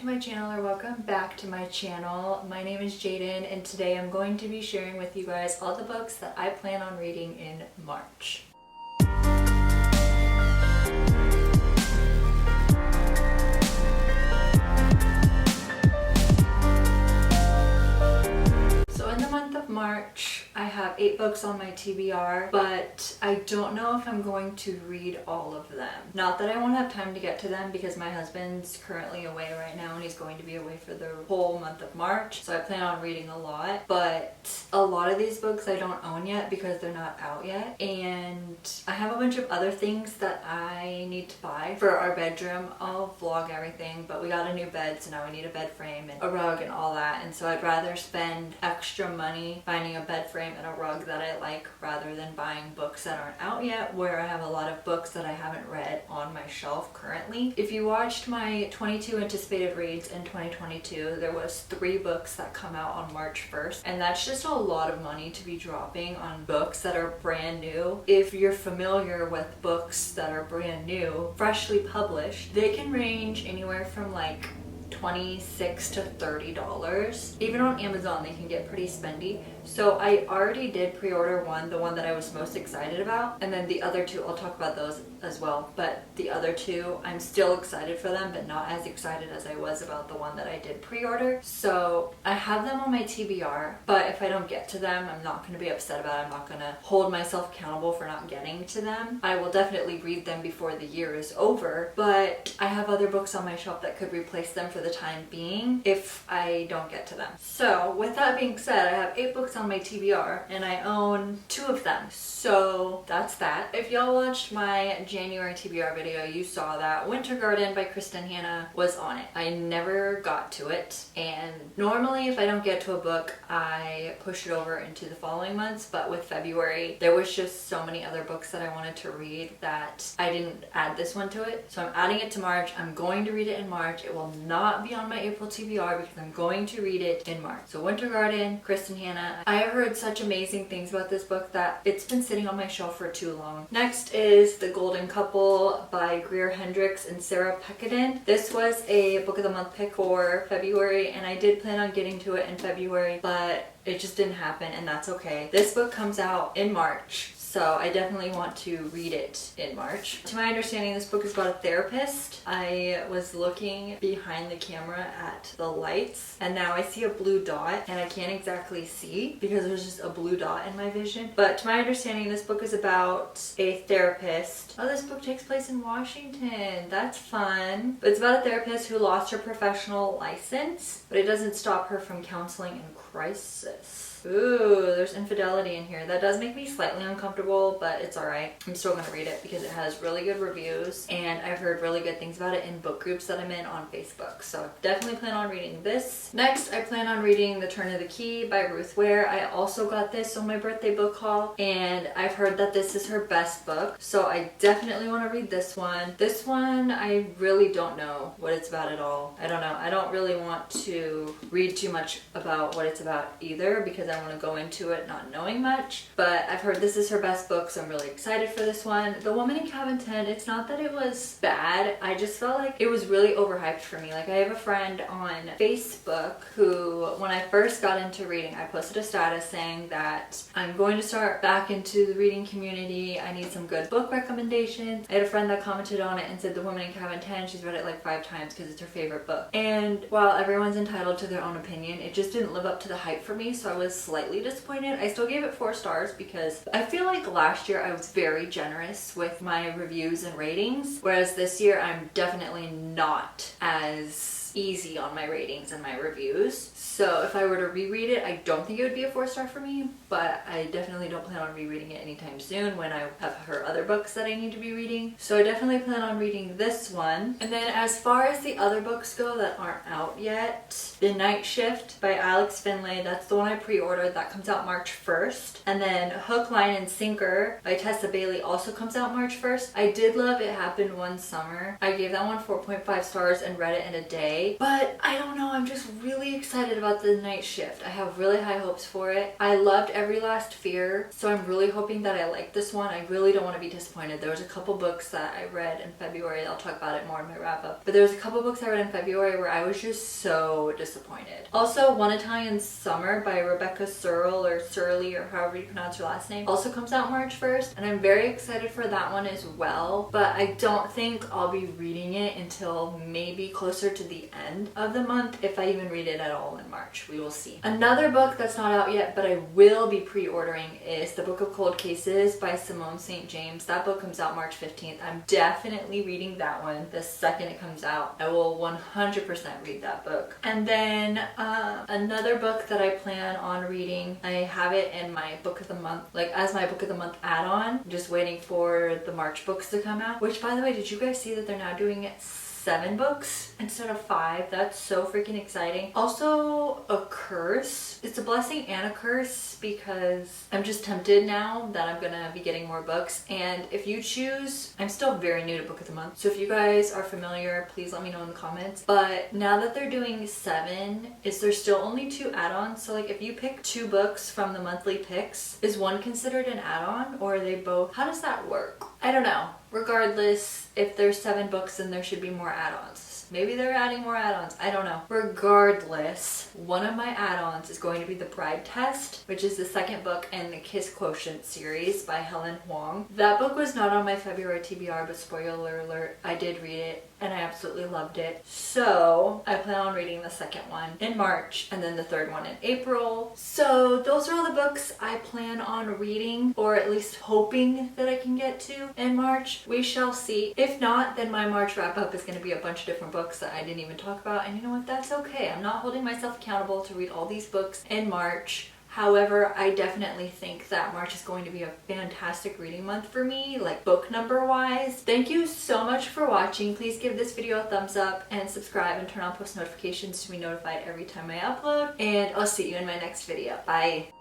to my channel, or welcome back to my channel. My name is Jayden, and today I'm going to be sharing with you guys all the books that I plan on reading in March. March, I have 8 books on my TBR, but I don't know if I'm going to read all of them. Not that I won't have time to get to them, because my husband's currently away right now and he's going to be away for the whole month of March, so I plan on reading a lot. But a lot of these books I don't own yet because they're not out yet, and I have a bunch of other things that I need to buy for our bedroom. I'll vlog everything, but we got a new bed, so now we need a bed frame and a rug and all that, and so I'd rather spend extra money finding a bed frame and a rug that I like rather than buying books that aren't out yet, where I have a lot of books that I haven't read on my shelf currently. If you watched my 22 anticipated reads in 2022, there was 3 books that come out on March 1st, and that's just a lot of money to be dropping on books that are brand new. If you're familiar with books that are brand new, freshly published, they can range anywhere from like $26 to $30. Even on Amazon they can get pretty spendy. So I already did pre-order one, the one that I was most excited about, and then the other 2, I'll talk about those as well, but the other 2 I'm still excited for them, but not as excited as I was about the one that I did pre-order. So I have them on my TBR, but if I don't get to them, I'm not going to be upset about it. I'm not going to hold myself accountable for not getting to them. I will definitely read them before the year is over, but I have other books on my shelf that could replace them for the time being if I don't get to them. So with that being said, I have 8 books on my TBR and I own 2 of them. So that's that. If y'all watched my January TBR video, you saw that Winter Garden by Kristen Hanna was on it. I never got to it, and normally if I don't get to a book, I push it over into the following months, but with February, there was just so many other books that I wanted to read that I didn't add this one to it. So I'm adding it to March. I'm going to read it in March. It will not be on my April TBR because I'm going to read it in March. So Winter Garden, Kristen Hanna. I have heard such amazing things about this book that it's been sitting on my shelf for too long. Next is The Golden Couple by Greer Hendricks and Sarah Pekkaden. This was a book of the month pick for February, and I did plan on getting to it in February, but it just didn't happen, and that's okay. This book comes out in March, so I definitely want to read it in March. To my understanding, this book is about a therapist. I was looking behind the camera at the lights, and now I see a blue dot, and I can't exactly see because there's just a blue dot in my vision. But to my understanding, this book is about a therapist. Oh, this book takes place in Washington. That's fun. But it's about a therapist who lost her professional license, but it doesn't stop her from counseling in crisis. Ooh, there's infidelity in here. That does make me slightly uncomfortable, but it's alright. I'm still gonna read it because it has really good reviews, and I've heard really good things about it in book groups that I'm in on Facebook. So definitely plan on reading this. Next, I plan on reading The Turn of the Key by Ruth Ware. I also got this on my birthday book haul, and I've heard that this is her best book, so I definitely want to read this one. This one, I really don't know what it's about at all. I don't know. I don't really want to read too much about what it's about either, because I want to go into it not knowing much, but I've heard this is her best book, so I'm really excited for this one. The Woman in Cabin 10, it's not that it was bad, I just felt like it was really overhyped for me. Like, I have a friend on Facebook who, when I first got into reading, I posted a status saying that I'm going to start back into the reading community. I need some good book recommendations. I had a friend that commented on it and said The Woman in Cabin 10, she's read it like 5 times because it's her favorite book. And while everyone's entitled to their own opinion, it just didn't live up to the hype for me, so I was slightly disappointed. I still gave it 4 stars because I feel like last year I was very generous with my reviews and ratings, whereas this year I'm definitely not as easy on my ratings and my reviews. So if I were to reread it, I don't think it would be a 4-star for me, but I definitely don't plan on rereading it anytime soon when I have her other books that I need to be reading. So I definitely plan on reading this one. And then as far as the other books go that aren't out yet, The Night Shift by Alex Finlay, that's the one I pre-ordered. That comes out March 1st. And then Hook, Line, and Sinker by Tessa Bailey also comes out March 1st. I did love It Happened One Summer. I gave that one 4.5 stars and read it in a day. way. But I don't know, I'm just really excited about The Night Shift. I have really high hopes for it. I loved Every Last Fear, so I'm really hoping that I like this one. I really don't want to be disappointed. There was a couple books that I read in February. I'll talk about it more in my wrap up. But there was a couple books I read in February where I was just so disappointed. Also, One Italian Summer by Rebecca Searle or Surly or however you pronounce her last name also comes out March 1st, and I'm very excited for that one as well. But I don't think I'll be reading it until maybe closer to the end of the month, if I even read it at all in March. We will see. Another book that's not out yet but I will be pre-ordering is The Book of Cold Cases by Simone St. James. That book comes out March 15th. I'm definitely reading that one the second it comes out. I will 100% read that book. And then another book that I plan on reading, I have it in my book of the month, like as my book of the month add-on. I'm just waiting for the March books to come out, which by the way, did you guys see that they're now doing it 7 books instead of 5? That's so freaking exciting. Also, A Curse. It's a blessing and a curse because I'm just tempted now that I'm gonna be getting more books. And if you choose, I'm still very new to Book of the Month, so if you guys are familiar, please let me know in the comments. But now that they're doing 7, is there still only 2 add-ons? So like if you pick 2 books from the monthly picks, is one considered an add-on or are they both? How does that work? I don't know. Regardless, if there's 7 books, then there should be more add-ons. Maybe they're adding more add-ons. I don't know. Regardless, one of my add-ons is going to be The Bride Test, which is the second book in the Kiss Quotient series by Helen Huang. That book was not on my February TBR, but spoiler alert, I did read it and I absolutely loved it. So I plan on reading the second one in March and then the third one in April. So those are all the books I plan on reading, or at least hoping that I can get to in March. We shall see. If not, then my March wrap up is going to be a bunch of different books that I didn't even talk about, and you know what, that's okay. I'm not holding myself accountable to read all these books in March. However, I definitely think that March is going to be a fantastic reading month for me, like book number wise. Thank you so much for watching. Please give this video a thumbs up and subscribe and turn on post notifications to be notified every time I upload. And I'll see you in my next video. Bye!